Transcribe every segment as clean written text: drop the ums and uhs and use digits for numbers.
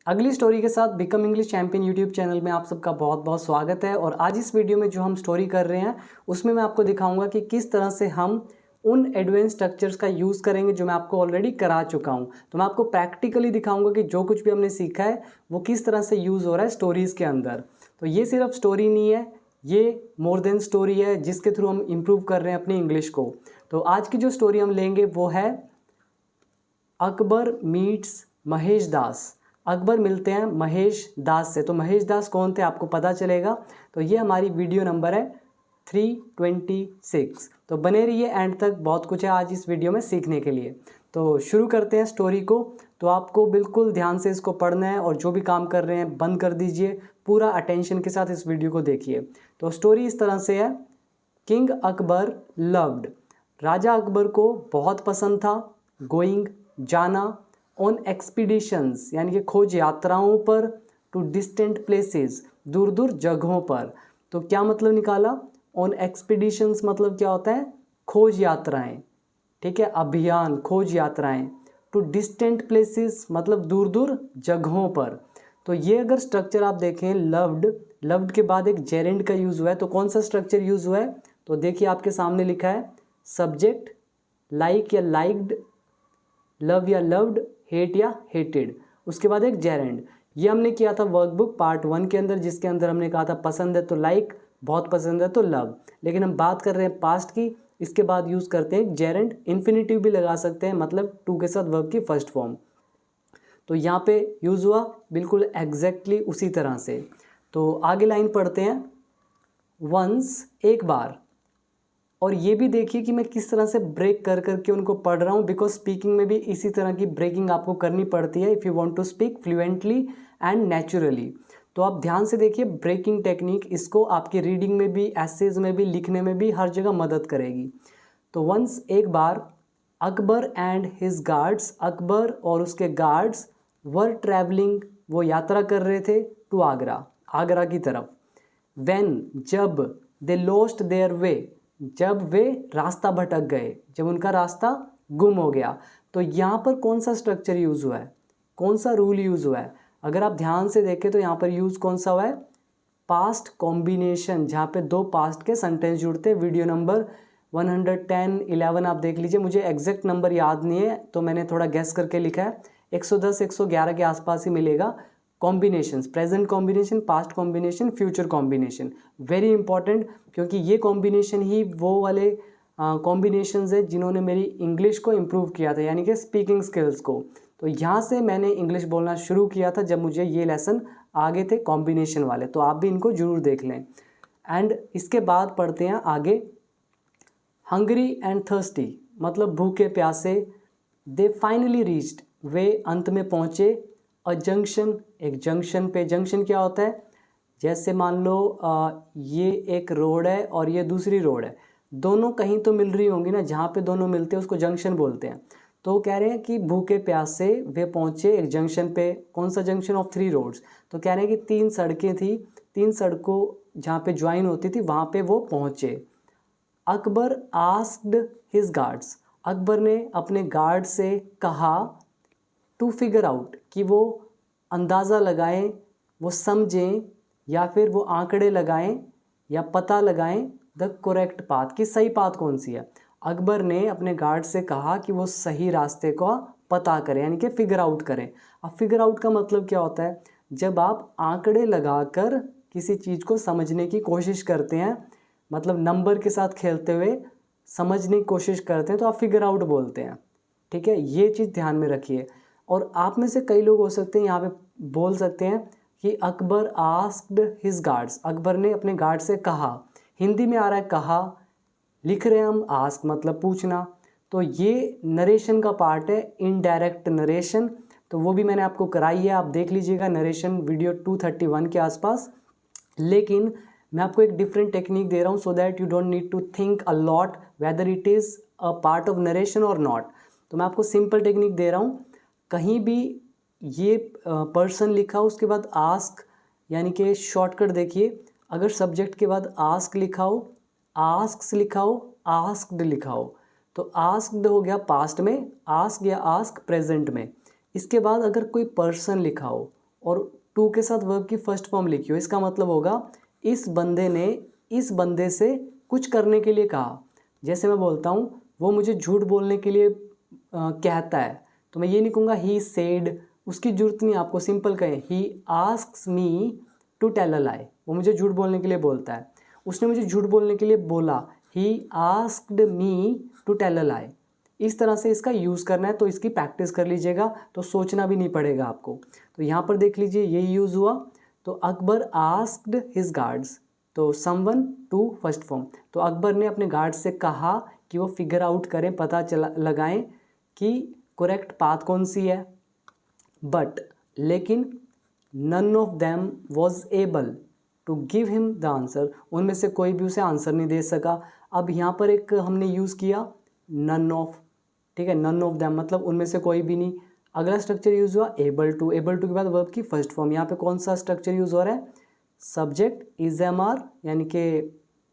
अगली स्टोरी के साथ become English champion YouTube channel में आप सबका बहुत बहुत स्वागत है। और आज इस वीडियो में जो हम स्टोरी कर रहे हैं उसमें मैं आपको दिखाऊंगा कि किस तरह से हम उन एडवांस स्ट्रक्चर्स का यूज़ करेंगे जो मैं आपको ऑलरेडी करा चुका हूं। तो मैं आपको प्रैक्टिकली दिखाऊंगा कि जो कुछ भी हमने सीखा है वो किस तरह से यूज़ हो रहा है स्टोरीज़ के अंदर। तो ये सिर्फ स्टोरी नहीं है, ये मोर देन स्टोरी है जिसके थ्रू हम इम्प्रूव कर रहे हैं अपनी इंग्लिश को। तो आज की जो स्टोरी हम लेंगे वो है अकबर मीट्स महेश दास। अकबर मिलते हैं महेश दास से। तो महेश दास कौन थे आपको पता चलेगा। तो ये हमारी वीडियो नंबर है 326। तो बने रहिए एंड तक, बहुत कुछ है आज इस वीडियो में सीखने के लिए। तो शुरू करते हैं स्टोरी को। तो आपको बिल्कुल ध्यान से इसको पढ़ना है और जो भी काम कर रहे हैं बंद कर दीजिए, पूरा अटेंशन के साथ इस वीडियो को देखिए। तो स्टोरी इस तरह से है। किंग अकबर लव्ड, राजा अकबर को बहुत पसंद था, गोइंग जाना, ऑन एक्सपीडिशंस यानी कि खोज यात्राओं पर, टू डिस्टेंट प्लेसेस दूर दूर जगहों पर। तो क्या मतलब निकाला, ऑन एक्सपीडिशंस मतलब क्या होता है, खोज यात्राएं, ठीक है, अभियान, खोज यात्राएं। टू डिस्टेंट प्लेसेस मतलब दूर दूर जगहों पर। तो ये अगर स्ट्रक्चर आप देखें, लव्ड, लव्ड के बाद एक जेरेंड का यूज़ हुआ है। तो कौन सा स्ट्रक्चर यूज़ हुआ है, तो देखिए आपके सामने लिखा है सब्जेक्ट लाइक या लाइक्ड, लव या लव्ड, हेट या हेटेड, उसके बाद एक जेरेंड। ये हमने किया था वर्कबुक पार्ट 1 के अंदर, जिसके अंदर हमने कहा था पसंद है तो लाइक, बहुत पसंद है तो लव। लेकिन हम बात कर रहे हैं पास्ट की, इसके बाद यूज़ करते हैं जेरेंड। इन्फिनिटिव भी लगा सकते हैं, मतलब टू के साथ वर्ब की फर्स्ट फॉर्म। तो यहाँ पे यूज़ हुआ बिल्कुल एग्जैक्टली उसी तरह से। तो आगे लाइन पढ़ते हैं, वंस एक बार। और ये भी देखिए कि मैं किस तरह से ब्रेक कर करके उनको पढ़ रहा हूँ, बिकॉज स्पीकिंग में भी इसी तरह की ब्रेकिंग आपको करनी पड़ती है if you want to speak fluently and naturally. तो आप ध्यान से देखिए ब्रेकिंग टेक्निक, इसको आपकी रीडिंग में भी, एसेज में भी, लिखने में भी हर जगह मदद करेगी। तो वंस एक बार, Akbar and his guards, Akbar और उसके गार्ड्स, वर ट्रैवलिंग वो यात्रा कर रहे थे, टू आगरा, आगरा की तरफ। व्हेन जब, दे लॉस्ट देयर वे जब वे रास्ता भटक गए, जब उनका रास्ता गुम हो गया। तो यहाँ पर कौन सा स्ट्रक्चर यूज़ हुआ है, कौन सा रूल यूज़ हुआ है, अगर आप ध्यान से देखें तो यहाँ पर यूज़ कौन सा हुआ है, पास्ट कॉम्बिनेशन, जहाँ पे दो पास्ट के सेंटेंस जुड़ते हैं। वीडियो नंबर 110, 11 आप देख लीजिए, मुझे एग्जैक्ट नंबर याद नहीं है तो मैंने थोड़ा गेस करके लिखा है, 110 111 के आसपास ही मिलेगा। Combinations, present combination, past combination, future combination, very important, क्योंकि ये कॉम्बिनेशन ही वो वाले कॉम्बिनेशंस है जिन्होंने मेरी इंग्लिश को इम्प्रूव किया था, यानी कि स्पीकिंग स्किल्स को। तो यहाँ से मैंने इंग्लिश बोलना शुरू किया था जब मुझे ये लेसन आगे थे कॉम्बिनेशन वाले। तो आप भी इनको जरूर देख लें। एंड इसके बाद पढ़ते हैं आगे, हंग्री एंड थर्स्टी मतलब भूखे प्यासे, दे फाइनली रीच्ड वे अंत में पहुँचे, अ जंक्शन एक जंक्शन पे। जंक्शन क्या होता है, जैसे मान लो ये एक रोड है और ये दूसरी रोड है, दोनों कहीं तो मिल रही होंगी ना, जहाँ पे दोनों मिलते हैं उसको जंक्शन बोलते हैं। तो कह रहे हैं कि भूखे प्यासे वे पहुँचे एक जंक्शन पे। कौन सा जंक्शन, ऑफ 3 रोड्स। तो कह रहे हैं कि 3 सड़कें थी, 3 सड़कों जहाँ पे ज्वाइन होती थी वहाँ पे वो पहुँचे। Akbar asked his guards, Akbar ने अपने गार्ड से कहा, टू फिगर आउट कि वो अंदाज़ा लगाएं, वो समझें या फिर वो आंकड़े लगाएं या पता लगाएं, द करेक्ट पाथ कि सही पाथ कौन सी है। अकबर ने अपने गार्ड से कहा कि वो सही रास्ते का पता करें, यानी कि फिगर आउट करें। अब फिगर आउट का मतलब क्या होता है, जब आप आंकड़े लगाकर किसी चीज़ को समझने की कोशिश करते हैं, मतलब नंबर के साथ खेलते हुए समझने की कोशिश करते हैं, तो आप फिगर आउट बोलते हैं। ठीक है, ये चीज़ ध्यान में रखिए। और आप में से कई लोग हो सकते हैं यहाँ पे बोल सकते हैं कि Akbar asked his guards, Akbar ने अपने गार्ड से कहा। हिंदी में आ रहा है कहा, लिख रहे हैं हम आस्क मतलब पूछना। तो ये नरेशन का पार्ट है, इनडायरेक्ट नरेशन। तो वो भी मैंने आपको कराई है, आप देख लीजिएगा नरेशन वीडियो 231 के आसपास। लेकिन मैं आपको एक डिफरेंट टेक्निक दे रहा हूँ, so that you don't need to think a lot whether it is a part of narration or not. तो मैं आपको सिंपल टेक्निक दे रहा हूँ। कहीं भी ये पर्सन लिखा उसके बाद आस्क, यानी कि शॉर्टकट देखिए, अगर सब्जेक्ट के बाद आस्क लिखा हो, आस्क्स लिखा हो, आस्क्ड लिखा हो, तो आस्क्ड हो गया पास्ट में, आस्क या आस्क प्रेजेंट में। इसके बाद अगर कोई पर्सन लिखा हो और टू के साथ वर्ब की फर्स्ट फॉर्म लिखी हो, इसका मतलब होगा इस बंदे ने इस बंदे से कुछ करने के लिए कहा। जैसे मैं बोलता हूँ वो मुझे झूठ बोलने के लिए कहता है, तो मैं ये नहीं कहूँगा ही सेड, उसकी जरूरत नहीं, आपको सिंपल कहें he asks me to tell a lie, वो मुझे झूठ बोलने के लिए बोलता है, उसने मुझे झूठ बोलने के लिए बोला, he asked me to tell a lie. इस तरह से इसका यूज़ करना है, तो इसकी प्रैक्टिस कर लीजिएगा, तो सोचना भी नहीं पड़ेगा आपको। तो यहाँ पर देख लीजिए ये यूज़ हुआ। तो अकबर आस्क्ड हिज गार्ड्स, तो समवन टू फर्स्ट फॉर्म, तो अकबर ने अपने गार्ड्स से कहा कि वो फिगर आउट करें, पता चला लगाएं कि करेक्ट पाथ कौन सी है। बट लेकिन none of them was able to give him the answer, उनमें से कोई भी उसे आंसर नहीं दे सका। अब यहाँ पर एक हमने यूज़ किया नन ऑफ, ठीक है, नन ऑफ देम मतलब उनमें से कोई भी नहीं। अगला स्ट्रक्चर यूज़ हुआ एबल टू, एबल टू के बाद वर्ब की फर्स्ट फॉर्म। यहाँ पे कौन सा स्ट्रक्चर यूज़ हो रहा है, सब्जेक्ट इज एम आर, यानी कि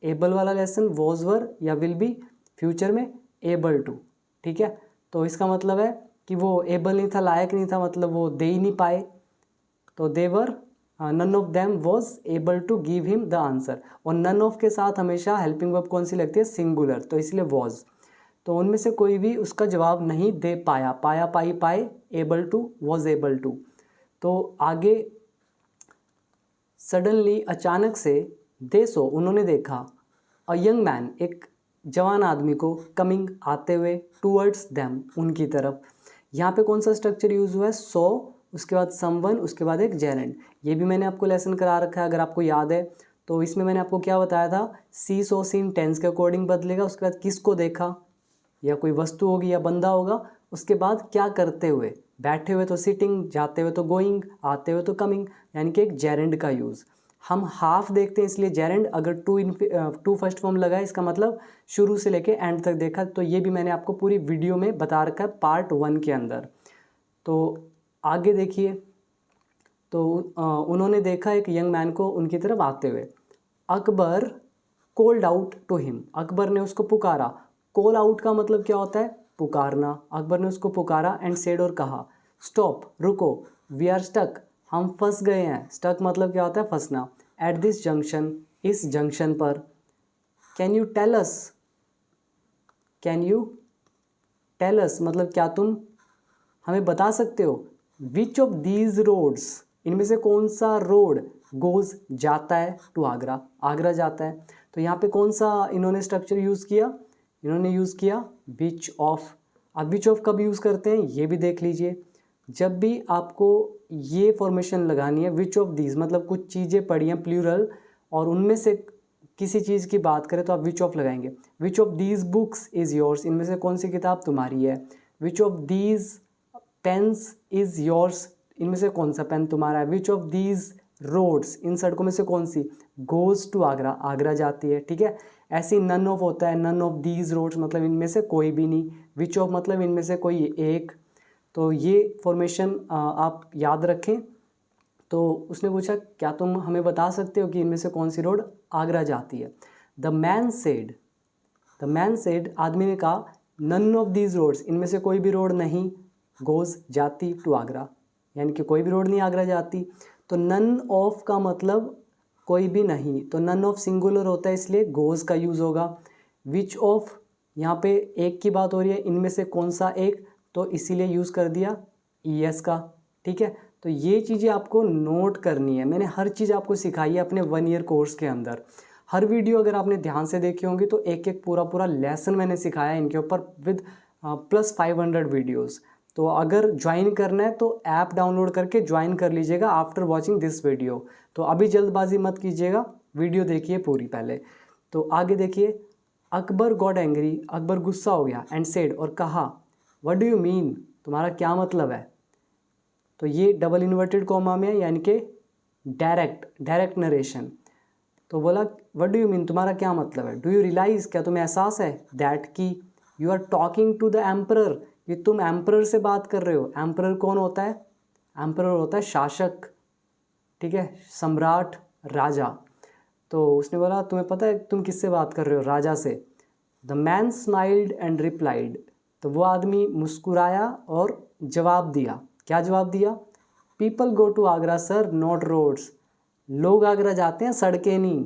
एबल वाला लेसन वॉज वर या विल बी, फ्यूचर में एबल टू, ठीक है। तो इसका मतलब है कि वो एबल नहीं था, लायक नहीं था, मतलब वो दे ही नहीं पाए, तो देवर none of them was able to give him the answer. और नन ऑफ के साथ हमेशा हेल्पिंग वर्ब कौन सी लगती है, सिंगुलर, तो इसलिए वॉज। तो उनमें से कोई भी उसका जवाब नहीं दे पाया, पाया पाई पाए, able to was able to. तो आगे सडनली अचानक से देसो उन्होंने देखा, अ यंग मैन एक जवान आदमी को, कमिंग आते हुए, टूवर्ड्स देम उनकी तरफ। यहाँ पे कौन सा स्ट्रक्चर यूज़ हुआ है, सो, उसके बाद समवन, उसके बाद एक जेरेंड। ये भी मैंने आपको लेसन करा रखा है अगर आपको याद है। तो इसमें मैंने आपको क्या बताया था, सी सो सीन टेंस के अकॉर्डिंग बदलेगा, उसके बाद किसको देखा, या कोई वस्तु होगी या बंदा होगा, उसके बाद क्या करते हुए, बैठे हुए तो सिटिंग, जाते हुए तो गोइंग, आते हुए तो कमिंग, यानी कि एक जेरेंड का यूज़। हम हाफ देखते हैं इसलिए जेरेंड, अगर टू फर्स्ट फॉर्म लगा है इसका मतलब शुरू से लेके एंड तक देखा। तो ये भी मैंने आपको पूरी वीडियो में बता रखा है पार्ट 1 के अंदर। तो आगे देखिए, तो उन्होंने देखा एक यंग मैन को उनकी तरफ आते हुए। Akbar called out to him, Akbar ने उसको पुकारा। कॉल आउट का मतलब क्या होता है, पुकारना। अकबर ने उसको पुकारा एंड सेड, और कहा, स्टॉप, रुको, वी आर स्टक, हम फंस गए हैं। स्टक मतलब क्या होता है, फंसना। एट दिस जंक्शन, इस जंक्शन पर। Can you tell us, can you tell us मतलब क्या तुम हमें बता सकते हो, विच ऑफ दीज रोड्स, इनमें से कौन सा रोड, गोज जाता है टू आगरा, आगरा जाता है। तो यहाँ पे कौन सा इन्होंने स्ट्रक्चर यूज़ किया, इन्होंने यूज़ किया विच ऑफ। अब विच ऑफ कब यूज़ करते हैं ये भी देख लीजिए, जब भी आपको ये फॉर्मेशन लगानी है, विच ऑफ दीज मतलब कुछ चीज़ें पड़ी हैं प्लूरल और उनमें से किसी चीज़ की बात करें तो आप विच ऑफ लगाएंगे। Which of these books is yours, इनमें से कौन सी किताब तुम्हारी है। Which of these pens is yours, इनमें से कौन सा पेन तुम्हारा है। विच ऑफ दीज रोड्स, इन सड़कों में से कौन सी गोज़ टू आगरा, आगरा जाती है, ठीक है। ऐसे नन ऑफ होता है, नन ऑफ दीज रोड्स मतलब इनमें से कोई भी नहीं, विच ऑफ मतलब इनमें से कोई एक। तो ये फॉर्मेशन आप याद रखें। तो उसने पूछा क्या तुम हमें बता सकते हो कि इनमें से कौन सी रोड आगरा जाती है। The man said, the man said आदमी ने कहा, नन ऑफ दीज रोड्स, इनमें से कोई भी रोड नहीं गोज़ जाती टू आगरा, यानी कि कोई भी रोड नहीं आगरा जाती। तो नन ऑफ का मतलब कोई भी नहीं, तो नन ऑफ सिंगुलर होता है इसलिए गोज़ का यूज़ होगा। विच ऑफ यहाँ पे एक की बात हो रही है, इनमें से कौन सा एक, तो इसीलिए यूज़ कर दिया ईएस का, ठीक है। तो ये चीज़ें आपको नोट करनी है, मैंने हर चीज़ आपको सिखाई है अपने 1 ईयर कोर्स के अंदर। हर वीडियो अगर आपने ध्यान से देखी होंगी तो एक एक पूरा पूरा लेसन मैंने सिखाया है इनके ऊपर विद प्लस 500 वीडियोज़। तो अगर ज्वाइन करना है तो ऐप डाउनलोड करके ज्वाइन कर लीजिएगा आफ्टर वॉचिंग दिस वीडियो। तो अभी जल्दबाजी मत कीजिएगा, वीडियो देखिए पूरी पहले। तो आगे देखिए, अकबर गॉट एंग्री, अकबर गुस्सा हो गया, एंड सेड और कहा, व्हाट डू यू मीन, तुम्हारा क्या मतलब है। तो ये डबल इन्वर्टेड कॉमा में है, यानी कि डायरेक्ट नरेशन। तो बोला व्हाट डू यू मीन, तुम्हारा क्या मतलब है। डू यू रियलाइज़, क्या तुम्हें एहसास है, दैट की you are talking to the emperor, ये तुम एम्परर से बात कर रहे हो। एम्परर कौन होता है, एम्परर होता है शासक, ठीक है, सम्राट, राजा। तो उसने बोला तुम्हें पता है तुम किससे बात कर रहे हो, राजा से। The man smiled and replied, तो वो आदमी मुस्कुराया और जवाब दिया। क्या जवाब दिया, people go to Agra sir, not roads. लोग आगरा जाते हैं, सड़कें नहीं।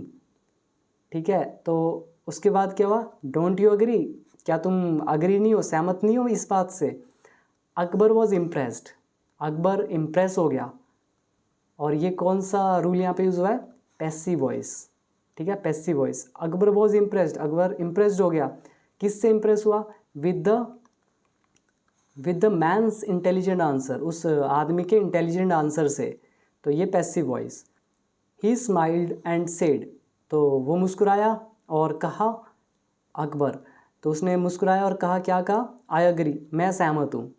ठीक है, तो उसके बाद क्या हुआ, डोंट यू अग्री, क्या तुम अग्री नहीं हो, सहमत नहीं हो इस बात से। Akbar was impressed, Akbar impress हो गया। और ये कौन सा रूल यहाँ पे यूज़ हुआ है, पैसिव वॉइस। ठीक है, passive voice. Akbar was impressed, Akbar impressed हो गया। किससे इम्प्रेस हुआ, with the man's intelligent answer, उस आदमी के इंटेलिजेंट आंसर से। तो ये passive voice. He smiled and said, तो वो मुस्कुराया और कहा, अकबर, तो उसने मुस्कुराया और कहा, क्या कहा, आई अग्री, मैं सहमत हूँ।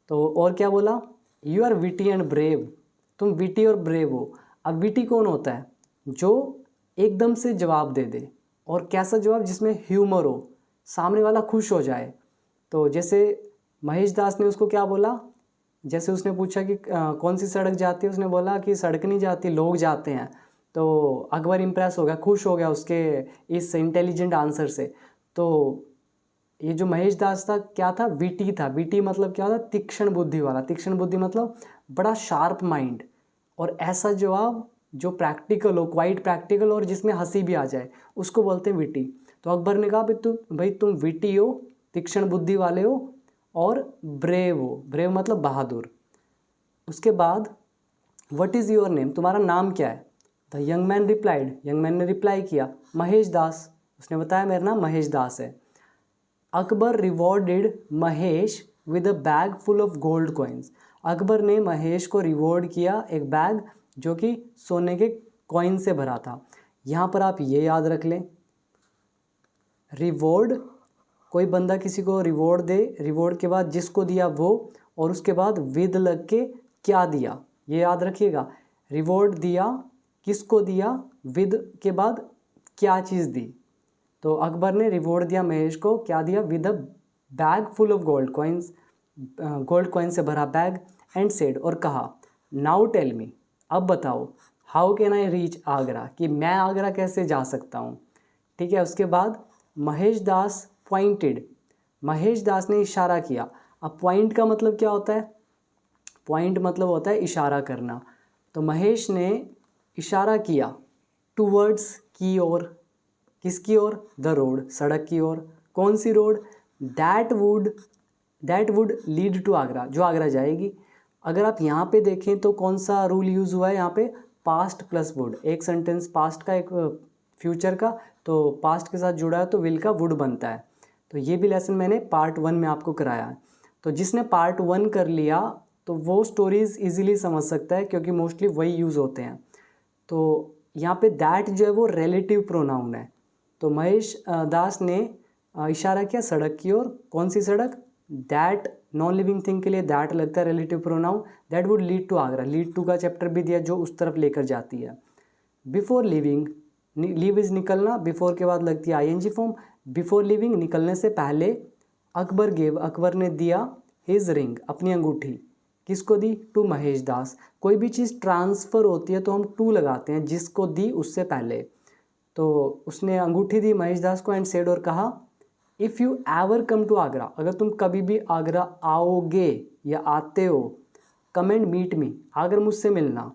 तो और क्या बोला, you are witty and brave, तुम विटी और ब्रेव हो। अब विटी कौन होता है, जो एकदम से जवाब दे दे, और कैसा जवाब, जिसमें ह्यूमर हो, सामने वाला खुश हो जाए। तो जैसे महेश दास ने उसको क्या बोला, जैसे उसने पूछा कि कौन सी सड़क जाती है, उसने बोला कि सड़क नहीं जाती, लोग जाते हैं। तो अकबर इम्प्रेस हो गया, खुश हो गया उसके इस इंटेलिजेंट आंसर से। तो ये जो महेश दास था क्या था, विटी था। विटी मतलब क्या होता, तीक्ष्ण बुद्धि वाला। तीक्ष्ण बुद्धि मतलब बड़ा शार्प माइंड, और ऐसा जवाब जो प्रैक्टिकल हो, क्वाइट प्रैक्टिकल, और जिसमें हंसी भी आ जाए, उसको बोलते हैं विटी। तो अकबर ने कहा, भाई तुम विटी हो, तीक्ष्ण बुद्धि वाले हो, और ब्रेव हो। ब्रेव मतलब बहादुर। उसके बाद, व्हाट इज़ योर नेम, तुम्हारा नाम क्या है। The young man replied, young man ने रिप्लाई किया, महेश दास। उसने बताया, मेरा नाम महेश दास है। Akbar rewarded Mahesh with a bag full of gold coins, Akbar ने महेश को रिवॉर्ड किया एक बैग जो कि सोने के कॉइन से भरा था। यहाँ पर आप ये याद रख लें, रिवॉर्ड, कोई बंदा किसी को रिवॉर्ड दे, रिवॉर्ड के बाद जिसको दिया वो, और उसके बाद विद लग के क्या दिया, ये याद रखिएगा। रिवॉर्ड दिया, किसको दिया, विद के बाद क्या चीज़ दी। तो अकबर ने रिवॉर्ड दिया महेश को, क्या दिया, with a bag full of gold coins, gold coin से भरा बैग, एंड सेड, और कहा, नाउ टेल मी, अब बताओ, how can I reach Agra, कि मैं आगरा कैसे जा सकता हूँ। ठीक है, उसके बाद महेश दास पॉइंटेड, महेश दास ने इशारा किया। अब पॉइंट का मतलब क्या होता है, पॉइंट मतलब होता है इशारा करना। तो महेश ने इशारा किया टूवर्ड्स, की ओर, किसकी ओर, द रोड, सड़क की ओर। कौन सी road, that would lead to Agra, जो आगरा जाएगी। अगर आप यहाँ पे देखें तो कौन सा रूल यूज़ हुआ है यहाँ पे, पास्ट प्लस वुड। एक सेंटेंस पास्ट का, एक फ्यूचर का, तो पास्ट के साथ जुड़ा है तो विल का वुड बनता है। तो ये भी लेसन मैंने पार्ट 1 में आपको कराया है। तो जिसने पार्ट 1 कर लिया तो वो स्टोरीज़ इजीली समझ सकता है, क्योंकि मोस्टली वही यूज़ होते हैं। तो यहाँ पे दैट जो है वो रिलेटिव प्रोनाउन है। तो महेश दास ने इशारा किया सड़क की ओर। कौन सी सड़क, दैट, नॉन लिविंग थिंग के लिए दैट लगता है relative pronoun. That would lead to Agra, lead to का चैप्टर भी दिया, जो उस तरफ लेकर जाती है। बिफोर लिविंग, लीव इज निकलना, बिफोर के बाद लगती है आईएनजी फॉर्म। बिफोर लिविंग, निकलने से पहले, अकबर गेव, अकबर ने दिया, हिज रिंग, अपनी अंगूठी, किसको दी, टू महेश दास। कोई भी चीज़ ट्रांसफ़र होती है तो हम टू लगाते हैं, जिसको दी उससे पहले। तो उसने अंगूठी दी महेश दास को, एंड सेड, और कहा, if you ever come to Agra, अगर तुम कभी भी आगरा आओगे या आते हो, कम एंड मीट मी, आकर मुझसे मिलना,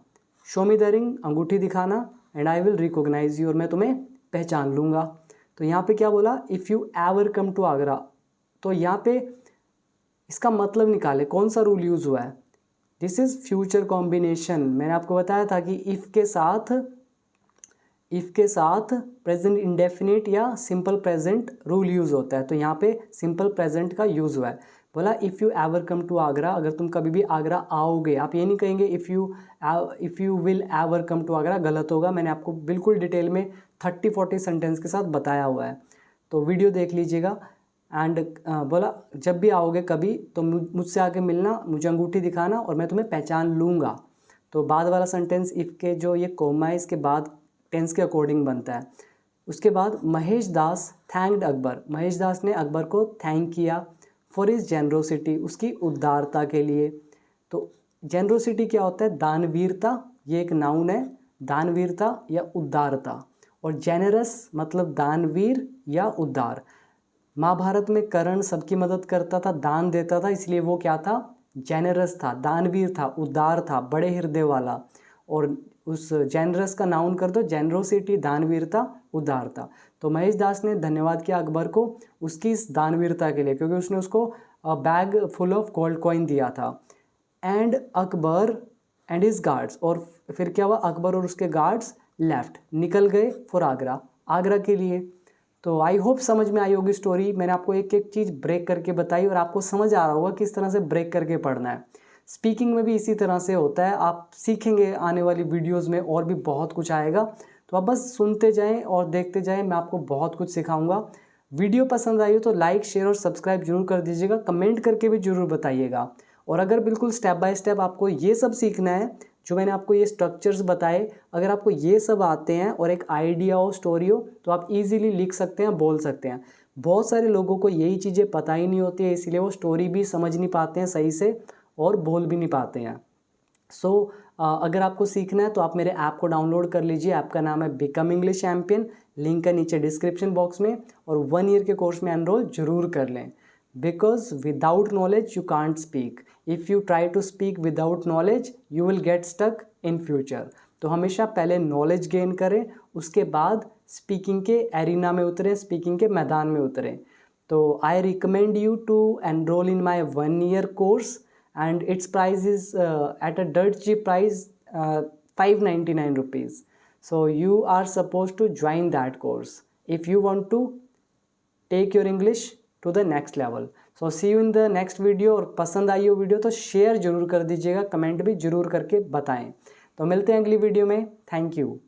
शो मी द रिंग, अंगूठी दिखाना, and I will recognise you, और मैं तुम्हें पहचान लूँगा। तो यहाँ पे क्या बोला, if you ever come to Agra. तो यहाँ पे इसका मतलब निकाले, कौन सा रूल यूज़ हुआ है, दिस इज़ फ्यूचर कॉम्बिनेशन। मैंने आपको बताया था कि इफ़ के साथ प्रेजेंट इंडेफिनिट या सिंपल प्रेजेंट रूल यूज़ होता है। तो यहाँ पे सिंपल प्रेजेंट का यूज़ हुआ है। बोला, if you ever come to Agra, अगर तुम कभी भी आगरा आओगे। आप ये नहीं कहेंगे if you will ever come to Agra, गलत होगा। मैंने आपको बिल्कुल डिटेल में 30-40 सेंटेंस के साथ बताया हुआ है, तो वीडियो देख लीजिएगा। एंड बोला, जब भी आओगे कभी तो मुझसे आके मिलना, मुझे अंगूठी दिखाना, और मैं तुम्हें पहचान लूँगा। तो बाद वाला सेंटेंस इफ़ के जो ये कोमा है, इसके बाद टेंस के अकॉर्डिंग बनता है। उसके बाद महेश दास थैंक्ड अकबर, महेश दास ने अकबर को थैंक किया फॉर हिज जेनरोसिटी, उसकी उदारता के लिए। तो जेनरोसिटी क्या होता है, दानवीरता, ये एक नाउन है, दानवीरता या उदारता। और जेनरस मतलब दानवीर या उदार। महाभारत में कर्ण सबकी मदद करता था, दान देता था, इसलिए वो क्या था, जेनरस था, दानवीर था, उदार था, बड़े हृदय वाला। और उस जेनरस का नाउन कर दो जेनरोसिटी, दानवीरता, उदारता। तो महेश दास ने धन्यवाद किया अकबर को उसकी इस दानवीरता के लिए, क्योंकि उसने उसको bag full of gold coin दिया था। And Akbar and his guards, और फिर क्या हुआ, अकबर और उसके गार्ड्स लेफ्ट, निकल गए फॉर आगरा, आगरा के लिए। तो आई होप समझ में आई होगी स्टोरी। मैंने आपको एक एक चीज़ ब्रेक करके बताई और आपको समझ आ रहा होगा किस तरह से ब्रेक करके पढ़ना है। स्पीकिंग में भी इसी तरह से होता है, आप सीखेंगे आने वाली वीडियोस में, और भी बहुत कुछ आएगा। तो आप बस सुनते जाएं और देखते जाएं, मैं आपको बहुत कुछ सिखाऊंगा। वीडियो पसंद आई हो तो लाइक, शेयर और सब्सक्राइब जरूर कर दीजिएगा, कमेंट करके भी जरूर बताइएगा। और अगर बिल्कुल स्टेप बाय स्टेप आपको ये सब सीखना है, जो मैंने आपको ये स्ट्रक्चर्स बताए, अगर आपको ये सब आते हैं और एक आइडिया हो, स्टोरी हो, तो आप इजीली लिख सकते हैं, बोल सकते हैं। बहुत सारे लोगों को यही चीज़ें पता ही नहीं होती है, इसीलिए वो स्टोरी भी समझ नहीं पाते हैं सही से और बोल भी नहीं पाते हैं। अगर आपको सीखना है तो आप मेरे ऐप को डाउनलोड कर लीजिए। ऐप का नाम है बिकम इंग्लिश चैम्पियन, लिंक है नीचे डिस्क्रिप्शन बॉक्स में। और 1 ईयर के कोर्स में एनरोल जरूर कर लें, because without knowledge you can't speak. If you try to speak without knowledge you will get stuck in future. तो हमेशा पहले नॉलेज गेन करें, उसके बाद स्पीकिंग के एरिना में उतरें, स्पीकिंग के मैदान में उतरें। तो I recommend you to enroll in my 1-year course, and its price is at a dirt cheap price, 599 rupees. So you are supposed to join that course if you want to take your English to the next level. So see you in the next video. और पसंद आई हो video तो share जरूर कर दीजिएगा, comment भी जरूर करके बताएं। तो मिलते हैं अगली वीडियो में। Thank you.